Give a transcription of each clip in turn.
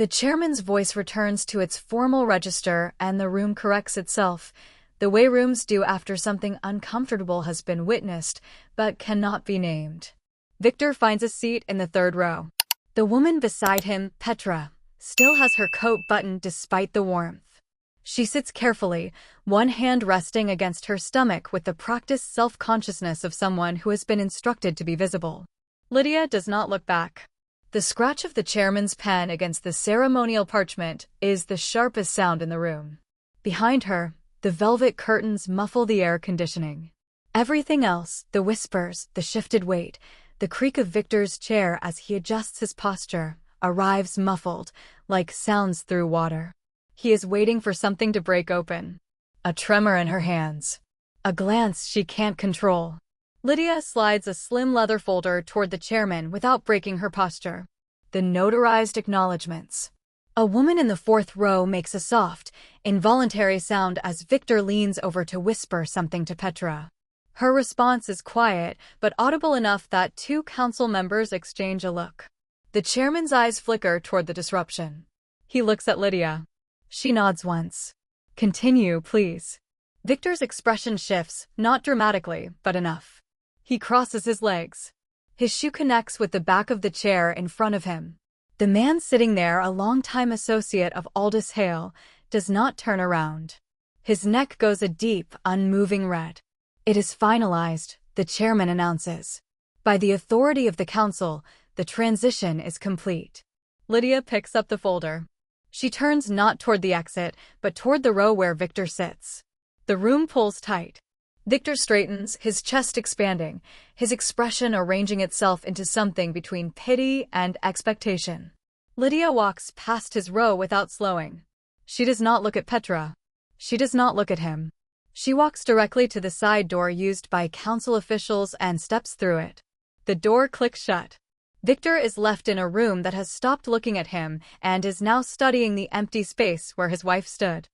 The chairman's voice returns to its formal register and the room corrects itself, the way rooms do after something uncomfortable has been witnessed but cannot be named. Victor finds a seat in the third row. The woman beside him, Petra, still has her coat buttoned despite the warmth. She sits carefully, one hand resting against her stomach with the practiced self-consciousness of someone who has been instructed to be visible. Lydia does not look back. The scratch of the chairman's pen against the ceremonial parchment is the sharpest sound in the room. Behind her, the velvet curtains muffle the air conditioning. Everything else, the whispers, the shifted weight, the creak of Victor's chair as he adjusts his posture, arrives muffled, like sounds through water. He is waiting for something to break open. A tremor in her hands. A glance she can't control. Lydia slides a slim leather folder toward the chairman without breaking her posture. The notarized acknowledgments. A woman in the fourth row makes a soft, involuntary sound as Victor leans over to whisper something to Petra. Her response is quiet, but audible enough that two council members exchange a look. The chairman's eyes flicker toward the disruption. He looks at Lydia. She nods once. Continue, please. Victor's expression shifts, not dramatically, but enough. He crosses his legs. His shoe connects with the back of the chair in front of him. The man sitting there, a longtime associate of Aldous Hale, does not turn around. His neck goes a deep, unmoving red. It is finalized, the chairman announces. By the authority of the council, the transition is complete. Lydia picks up the folder. She turns not toward the exit, but toward the row where Victor sits. The room pulls tight. Victor straightens, his chest expanding, his expression arranging itself into something between pity and expectation. Lydia walks past his row without slowing. She does not look at Petra. She does not look at him. She walks directly to the side door used by council officials and steps through it. The door clicks shut. Victor is left in a room that has stopped looking at him and is now studying the empty space where his wife stood.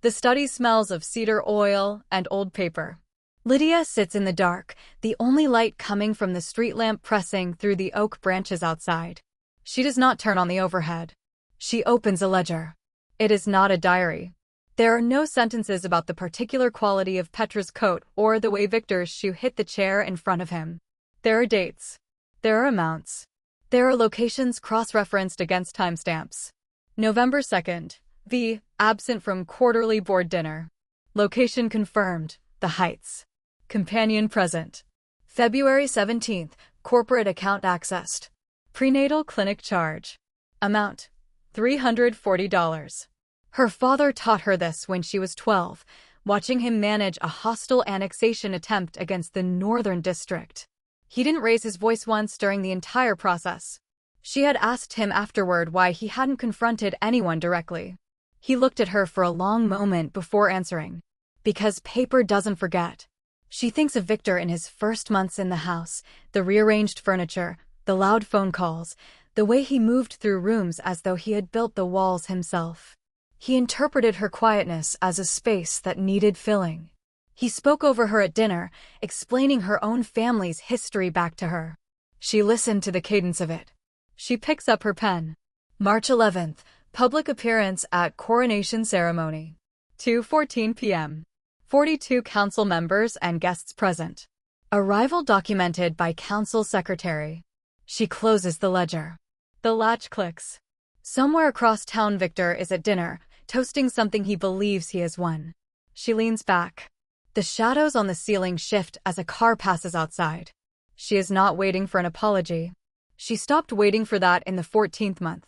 The study smells of cedar oil and old paper. Lydia sits in the dark, the only light coming from the street lamp pressing through the oak branches outside. She does not turn on the overhead. She opens a ledger. It is not a diary. There are no sentences about the particular quality of Petra's coat or the way Victor's shoe hit the chair in front of him. There are dates. There are amounts. There are locations cross-referenced against timestamps. November 2nd, V, absent from quarterly board dinner. Location confirmed, the Heights. Companion present. February 17th, corporate account accessed. Prenatal clinic charge. Amount, $340. Her father taught her this when she was 12, watching him manage a hostile annexation attempt against the Northern District. He didn't raise his voice once during the entire process. She had asked him afterward why he hadn't confronted anyone directly. He looked at her for a long moment before answering. Because paper doesn't forget. She thinks of Victor in his first months in the house, the rearranged furniture, the loud phone calls, the way he moved through rooms as though he had built the walls himself. He interpreted her quietness as a space that needed filling. He spoke over her at dinner, explaining her own family's history back to her. She listened to the cadence of it. She picks up her pen. March 11th, public appearance at coronation ceremony. 2:14 p.m. 42 council members and guests present. Arrival documented by council secretary. She closes the ledger. The latch clicks. Somewhere across town Victor is at dinner, toasting something he believes he has won. She leans back. The shadows on the ceiling shift as a car passes outside. She is not waiting for an apology. She stopped waiting for that in the 14th month.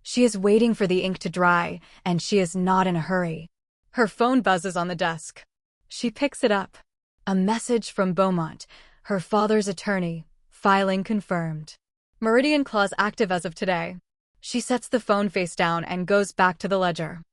She is waiting for the ink to dry, and she is not in a hurry. Her phone buzzes on the desk. She picks it up. A message from Beaumont, her father's attorney, filing confirmed. Meridian clause active as of today. She sets the phone face down and goes back to the ledger.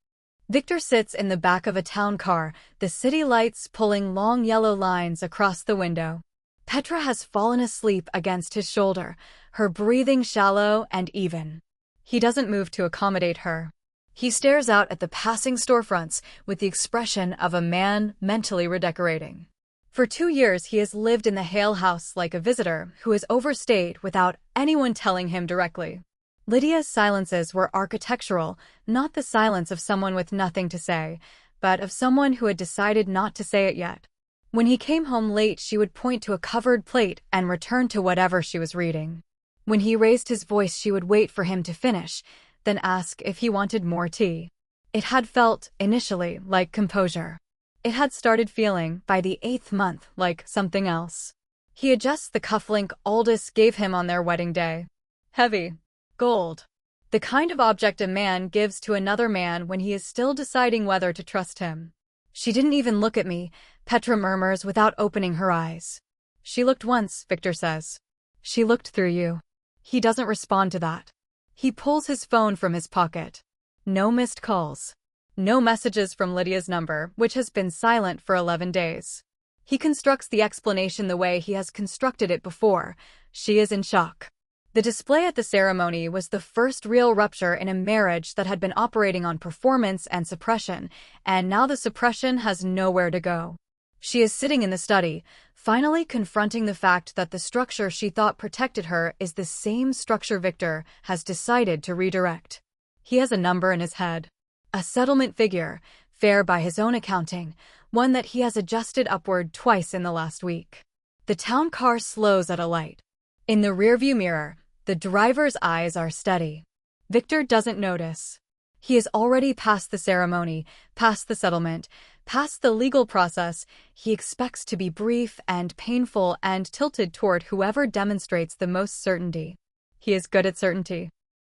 Victor sits in the back of a town car, the city lights pulling long yellow lines across the window. Petra has fallen asleep against his shoulder, her breathing shallow and even. He doesn't move to accommodate her. He stares out at the passing storefronts with the expression of a man mentally redecorating. For 2 years he has lived in the Hale house like a visitor who has overstayed without anyone telling him directly. Lydia's silences were architectural, not the silence of someone with nothing to say, but of someone who had decided not to say it yet. When he came home late, she would point to a covered plate and return to whatever she was reading. When he raised his voice, she would wait for him to finish, then ask if he wanted more tea. It had felt, initially, like composure. It had started feeling, by the 8th month, like something else. He adjusts the cufflink Aldous gave him on their wedding day. Heavy. Gold. The kind of object a man gives to another man when he is still deciding whether to trust him. She didn't even look at me, Petra murmurs without opening her eyes. She looked once, Victor says. She looked through you. He doesn't respond to that. He pulls his phone from his pocket. No missed calls. No messages from Lydia's number, which has been silent for 11 days. He constructs the explanation the way he has constructed it before. She is in shock. The display at the ceremony was the first real rupture in a marriage that had been operating on performance and suppression, and now the suppression has nowhere to go. She is sitting in the study, finally confronting the fact that the structure she thought protected her is the same structure Victor has decided to redirect. He has a number in his head. A settlement figure, fair by his own accounting, one that he has adjusted upward twice in the last week. The town car slows at a light. In the rearview mirror, the driver's eyes are steady. Victor doesn't notice. He is already past the ceremony, past the settlement, past the legal process. He expects to be brief and painful and tilted toward whoever demonstrates the most certainty. He is good at certainty.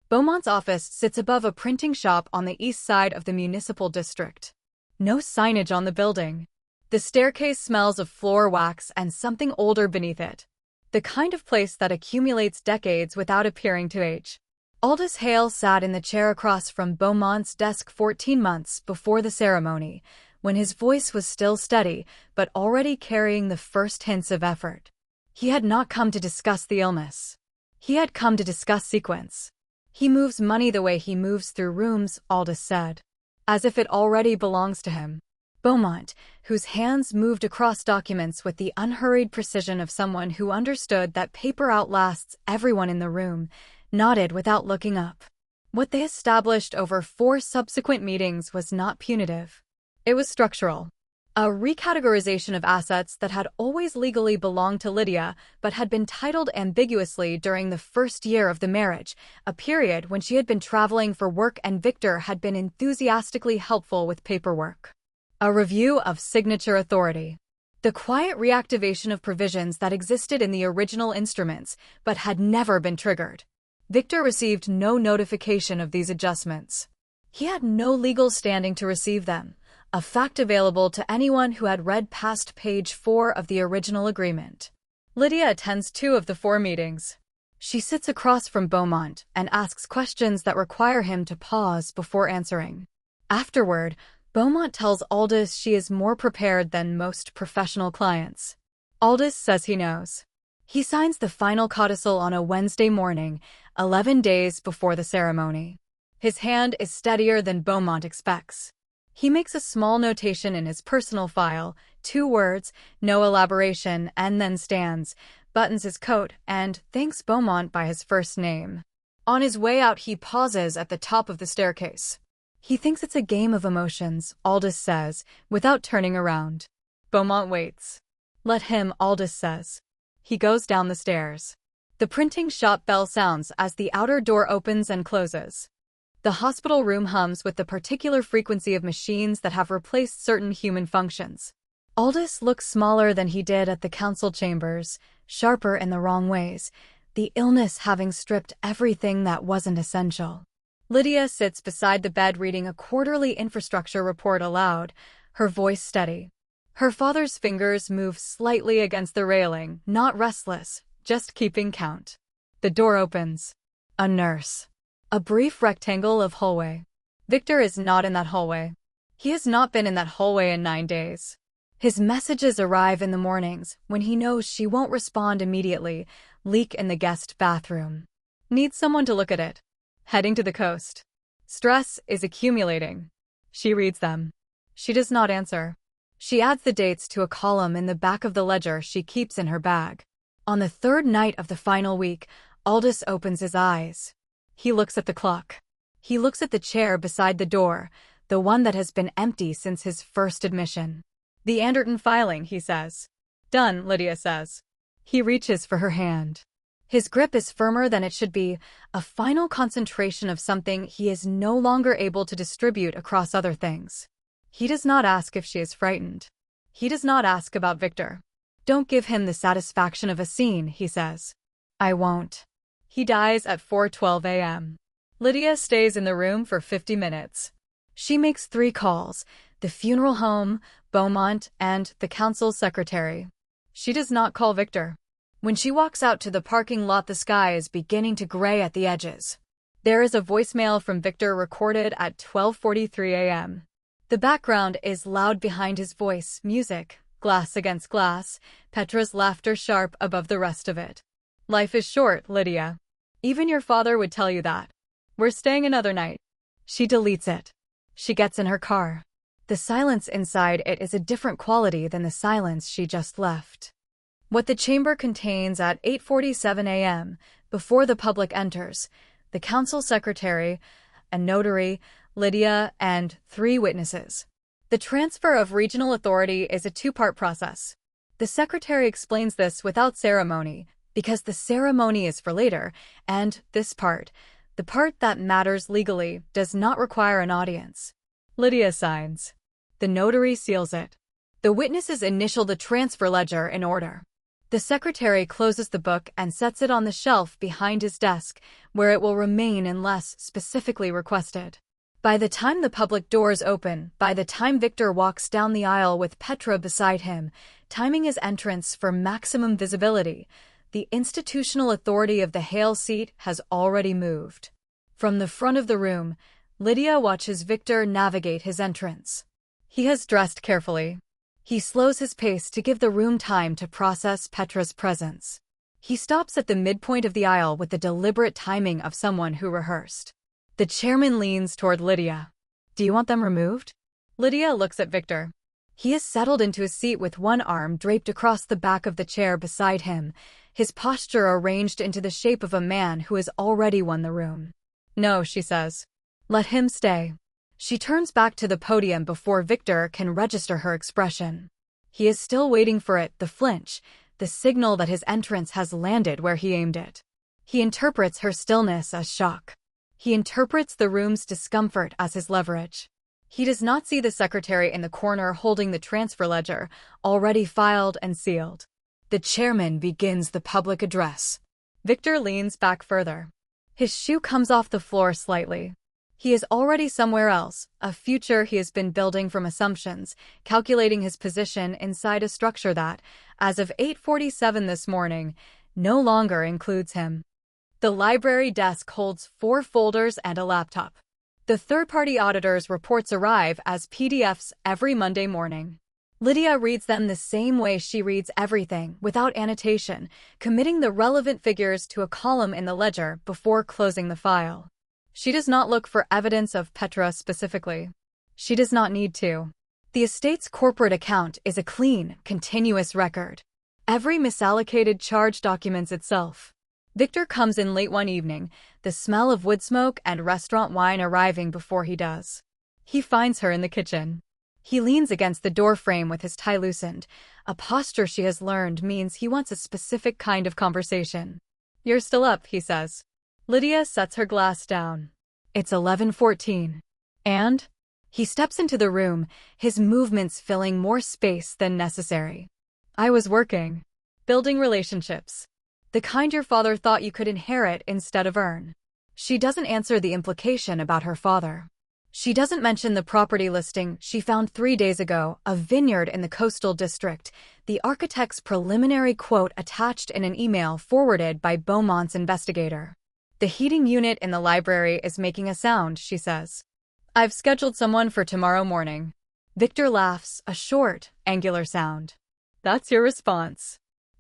Beaumont's office sits above a printing shop on the east side of the municipal district. No signage on the building. The staircase smells of floor wax and something older beneath it. The kind of place that accumulates decades without appearing to age. Aldous Hale sat in the chair across from Beaumont's desk 14 months before the ceremony, when his voice was still steady, but already carrying the first hints of effort. He had not come to discuss the illness. He had come to discuss sequence. He moves money the way he moves through rooms, Aldous said. As if it already belongs to him. Beaumont, whose hands moved across documents with the unhurried precision of someone who understood that paper outlasts everyone in the room, nodded without looking up. What they established over 4 subsequent meetings was not punitive. It was structural. A recategorization of assets that had always legally belonged to Lydia but had been titled ambiguously during the first year of the marriage, a period when she had been traveling for work and Victor had been enthusiastically helpful with paperwork. A review of signature authority. The quiet reactivation of provisions that existed in the original instruments but had never been triggered. Victor received no notification of these adjustments. He had no legal standing to receive them, a fact available to anyone who had read past page 4 of the original agreement. Lydia attends 2 of the 4 meetings. She sits across from Beaumont and asks questions that require him to pause before answering. Afterward, Beaumont tells Aldous she is more prepared than most professional clients. Aldous says he knows. He signs the final codicil on a Wednesday morning, 11 days before the ceremony. His hand is steadier than Beaumont expects. He makes a small notation in his personal file, 2 words, no elaboration, and then stands, buttons his coat, and thanks Beaumont by his first name. On his way out, he pauses at the top of the staircase. He thinks it's a game of emotions, Aldous says, without turning around. Beaumont waits. Let him, Aldous says. He goes down the stairs. The printing shop bell sounds as the outer door opens and closes. The hospital room hums with the particular frequency of machines that have replaced certain human functions. Aldous looks smaller than he did at the council chambers, sharper in the wrong ways, the illness having stripped everything that wasn't essential. Lydia sits beside the bed reading a quarterly infrastructure report aloud, her voice steady. Her father's fingers move slightly against the railing, not restless, just keeping count. The door opens. A nurse. A brief rectangle of hallway. Victor is not in that hallway. He has not been in that hallway in 9 days. His messages arrive in the mornings, when he knows she won't respond immediately, leak in the guest bathroom. Needs someone to look at it. Heading to the coast. Stress is accumulating. She reads them. She does not answer. She adds the dates to a column in the back of the ledger she keeps in her bag. On the 3rd night of the final week, Aldous opens his eyes. He looks at the clock. He looks at the chair beside the door, the one that has been empty since his first admission. The Anderton filing, he says. Done, Lydia says. He reaches for her hand. His grip is firmer than it should be, a final concentration of something he is no longer able to distribute across other things. He does not ask if she is frightened. He does not ask about Victor. Don't give him the satisfaction of a scene, he says. I won't. He dies at 4:12 a.m. Lydia stays in the room for 50 minutes. She makes 3 calls, the funeral home, Beaumont, and the council secretary. She does not call Victor. When she walks out to the parking lot, the sky is beginning to gray at the edges. There is a voicemail from Victor recorded at 12:43 a.m. The background is loud behind his voice, music, glass against glass, Petra's laughter sharp above the rest of it. Life is short, Lydia. Even your father would tell you that. We're staying another night. She deletes it. She gets in her car. The silence inside it is a different quality than the silence she just left. What the chamber contains at 8:47 a.m., before the public enters, the council secretary, a notary, Lydia, and 3 witnesses. The transfer of regional authority is a 2-part process. The secretary explains this without ceremony, because the ceremony is for later, and this part, the part that matters legally, does not require an audience. Lydia signs. The notary seals it. The witnesses initial the transfer ledger in order. The secretary closes the book and sets it on the shelf behind his desk, where it will remain unless specifically requested. By the time the public doors open, by the time Victor walks down the aisle with Petra beside him, timing his entrance for maximum visibility, the institutional authority of the Hale seat has already moved. From the front of the room, Lydia watches Victor navigate his entrance. He has dressed carefully. He slows his pace to give the room time to process Petra's presence. He stops at the midpoint of the aisle with the deliberate timing of someone who rehearsed. The chairman leans toward Lydia. Do you want them removed? Lydia looks at Victor. He is settled into his seat with one arm draped across the back of the chair beside him, his posture arranged into the shape of a man who has already won the room. No, she says. Let him stay. She turns back to the podium before Victor can register her expression. He is still waiting for it, the flinch, the signal that his entrance has landed where he aimed it. He interprets her stillness as shock. He interprets the room's discomfort as his leverage. He does not see the secretary in the corner holding the transfer ledger, already filed and sealed. The chairman begins the public address. Victor leans back further. His shoe comes off the floor slightly. He is already somewhere else, a future he has been building from assumptions, calculating his position inside a structure that, as of 8:47 this morning, no longer includes him. The library desk holds 4 folders and a laptop. The third-party auditor's reports arrive as PDFs every Monday morning. Lydia reads them the same way she reads everything, without annotation, committing the relevant figures to a column in the ledger before closing the file. She does not look for evidence of Petra specifically. She does not need to. The estate's corporate account is a clean, continuous record. Every misallocated charge documents itself. Victor comes in late one evening, the smell of wood smoke and restaurant wine arriving before he does. He finds her in the kitchen. He leans against the doorframe with his tie loosened, a posture she has learned means he wants a specific kind of conversation. You're still up, he says. Lydia sets her glass down. It's 11:14. And? He steps into the room, his movements filling more space than necessary. I was working. Building relationships. The kind your father thought you could inherit instead of earn. She doesn't answer the implication about her father. She doesn't mention the property listing she found 3 days ago, a vineyard in the coastal district, the architect's preliminary quote attached in an email forwarded by Beaumont's investigator. The heating unit in the library is making a sound, she says. I've scheduled someone for tomorrow morning. Victor laughs, a short, angular sound. That's your response.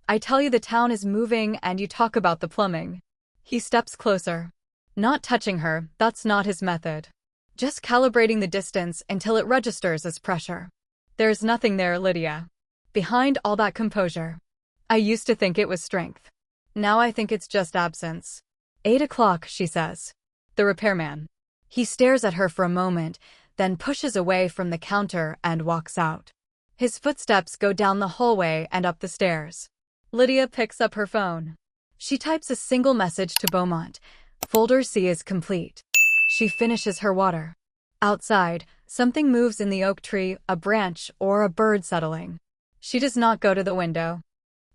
I tell you the town is moving and you talk about the plumbing. He steps closer. Not touching her, that's not his method. Just calibrating the distance until it registers as pressure. There's nothing there, Lydia. Behind all that composure. I used to think it was strength. Now I think it's just absence. 8 o'clock, she says. The repairman. He stares at her for a moment, then pushes away from the counter and walks out. His footsteps go down the hallway and up the stairs. Lydia picks up her phone. She types a single message to Beaumont. Folder C is complete. She finishes her water. Outside, something moves in the oak tree, a branch or a bird settling. She does not go to the window.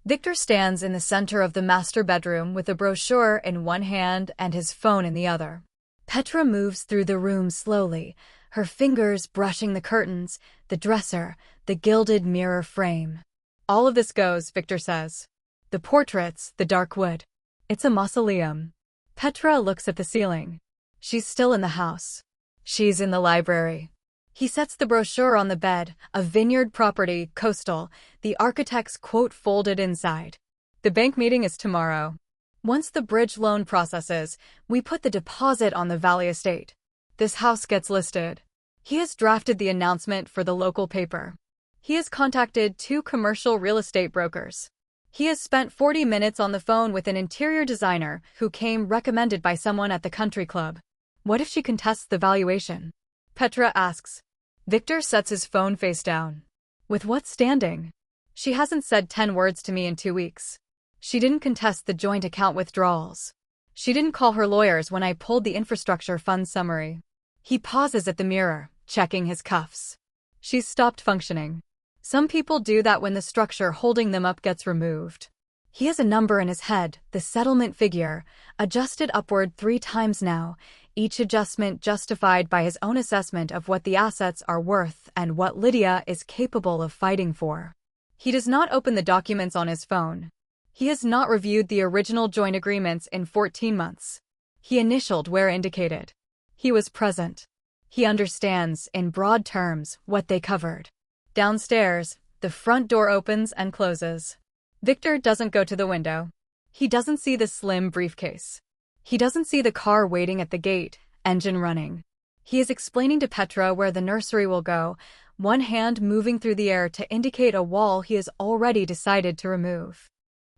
Victor stands in the center of the master bedroom with a brochure in one hand and his phone in the other. Petra moves through the room slowly, her fingers brushing the curtains, the dresser, the gilded mirror frame. All of this goes, Victor says. The portraits, the dark wood. It's a mausoleum. Petra looks at the ceiling. She's still in the house. She's in the library. He sets the brochure on the bed, a vineyard property, coastal, the architect's quote folded inside. The bank meeting is tomorrow. Once the bridge loan processes, we put the deposit on the Valley estate. This house gets listed. He has drafted the announcement for the local paper. He has contacted 2 commercial real estate brokers. He has spent 40 minutes on the phone with an interior designer who came recommended by someone at the country club. What if she contests the valuation? Petra asks. Victor sets his phone face down. With what standing? She hasn't said 10 words to me in 2 weeks. She didn't contest the joint account withdrawals. She didn't call her lawyers when I pulled the infrastructure fund summary. He pauses at the mirror, checking his cuffs. She's stopped functioning. Some people do that when the structure holding them up gets removed. He has a number in his head, the settlement figure, adjusted upward 3 times now, each adjustment justified by his own assessment of what the assets are worth and what Lydia is capable of fighting for. He does not open the documents on his phone. He has not reviewed the original joint agreements in 14 months. He initialed where indicated. He was present. He understands, in broad terms, what they covered. Downstairs, the front door opens and closes. Victor doesn't go to the window. He doesn't see the slim briefcase. He doesn't see the car waiting at the gate, engine running. He is explaining to Petra where the nursery will go, one hand moving through the air to indicate a wall he has already decided to remove.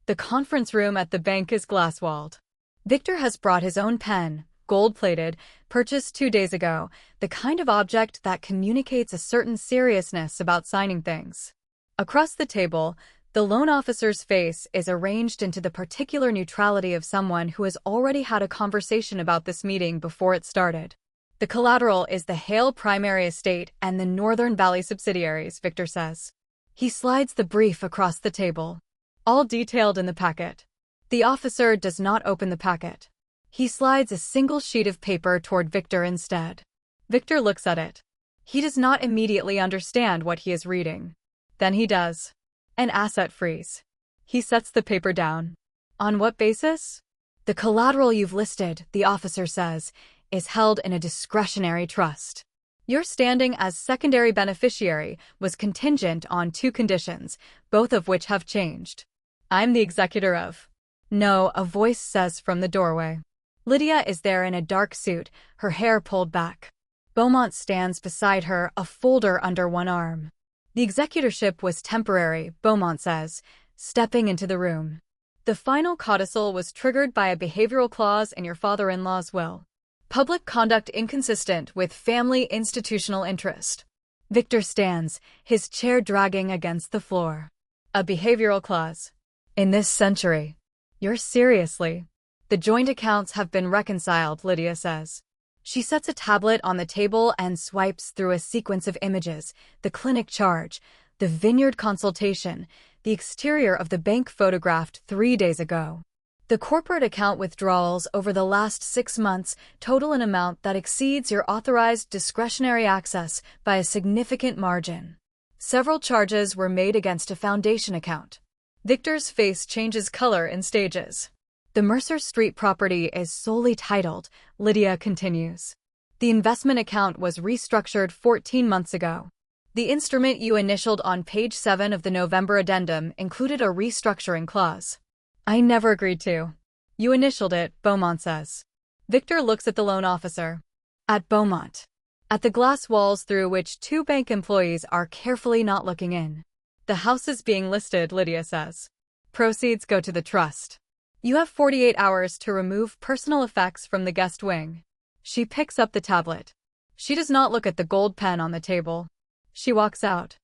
The conference room at the bank is glass-walled. Victor has brought his own pen, gold-plated, purchased 2 days ago, the kind of object that communicates a certain seriousness about signing things. Across the table, the loan officer's face is arranged into the particular neutrality of someone who has already had a conversation about this meeting before it started. The collateral is the Hale primary estate and the Northern Valley subsidiaries, Victor says. He slides the brief across the table. All detailed in the packet. The officer does not open the packet. He slides a single sheet of paper toward Victor instead. Victor looks at it. He does not immediately understand what he is reading. Then he does. An asset freeze. He sets the paper down. On what basis? The collateral you've listed, the officer says, is held in a discretionary trust. Your standing as secondary beneficiary was contingent on 2 conditions, both of which have changed. I'm the executor of. No, a voice says from the doorway. Lydia is there in a dark suit, her hair pulled back. Beaumont stands beside her, a folder under one arm. The executorship was temporary, Beaumont says, stepping into the room. The final codicil was triggered by a behavioral clause in your father-in-law's will. Public conduct inconsistent with family institutional interest. Victor stands, his chair dragging against the floor. A behavioral clause. In this century. You're seriously. The joint accounts have been reconciled, Lydia says. She sets a tablet on the table and swipes through a sequence of images, the clinic charge, the vineyard consultation, the exterior of the bank photographed 3 days ago. The corporate account withdrawals over the last 6 months total an amount that exceeds your authorized discretionary access by a significant margin. Several charges were made against a foundation account. Victor's face changes color in stages. The Mercer Street property is solely titled, Lydia continues. The investment account was restructured 14 months ago. The instrument you initialed on page 7 of the November addendum included a restructuring clause. I never agreed to. You initialed it, Beaumont says. Victor looks at the loan officer. At Beaumont. At the glass walls through which 2 bank employees are carefully not looking in. The house is being listed, Lydia says. Proceeds go to the trust. You have 48 hours to remove personal effects from the guest wing. She picks up the tablet. She does not look at the gold pen on the table. She walks out.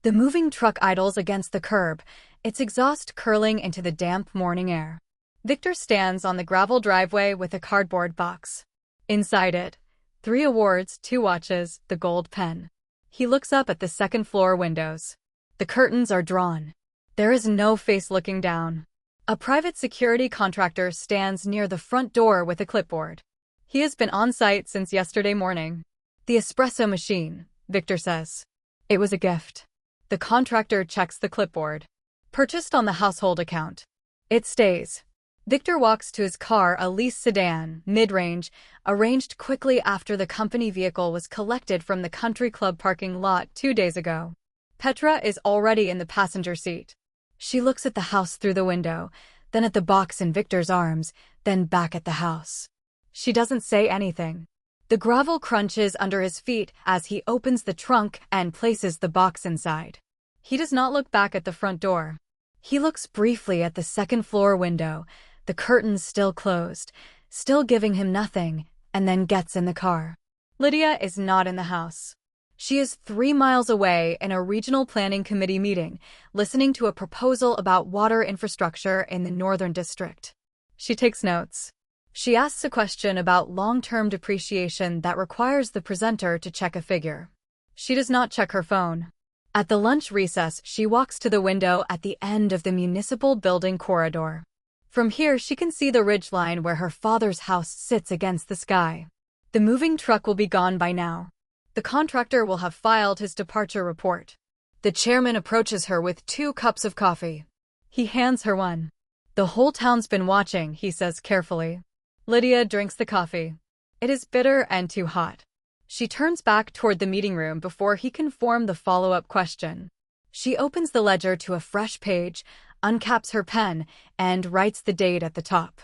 The moving truck idles against the curb, its exhaust curling into the damp morning air. Victor stands on the gravel driveway with a cardboard box. Inside it, 3 awards, 2 watches, the gold pen. He looks up at the second-floor windows. The curtains are drawn. There is no face looking down. A private security contractor stands near the front door with a clipboard. He has been on site since yesterday morning. The espresso machine, Victor says. It was a gift. The contractor checks the clipboard. Purchased on the household account. It stays. Victor walks to his car, a lease sedan, mid-range, arranged quickly after the company vehicle was collected from the country club parking lot 2 days ago. Petra is already in the passenger seat. She looks at the house through the window, then at the box in Victor's arms, then back at the house. She doesn't say anything. The gravel crunches under his feet as he opens the trunk and places the box inside. He does not look back at the front door. He looks briefly at the second-floor window, the curtains still closed, still giving him nothing, and then gets in the car. Lydia is not in the house. She is 3 miles away in a regional planning committee meeting, listening to a proposal about water infrastructure in the Northern District. She takes notes. She asks a question about long-term depreciation that requires the presenter to check a figure. She does not check her phone. At the lunch recess, she walks to the window at the end of the municipal building corridor. From here, she can see the ridgeline where her father's house sits against the sky. The moving truck will be gone by now. The contractor will have filed his departure report. The chairman approaches her with 2 cups of coffee. He hands her one. The whole town's been watching, he says carefully. Lydia drinks the coffee. It is bitter and too hot. She turns back toward the meeting room before he can form the follow-up question. She opens the ledger to a fresh page, uncaps her pen, and writes the date at the top.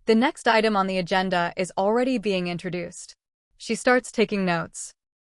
The next item on the agenda is already being introduced. She starts taking notes.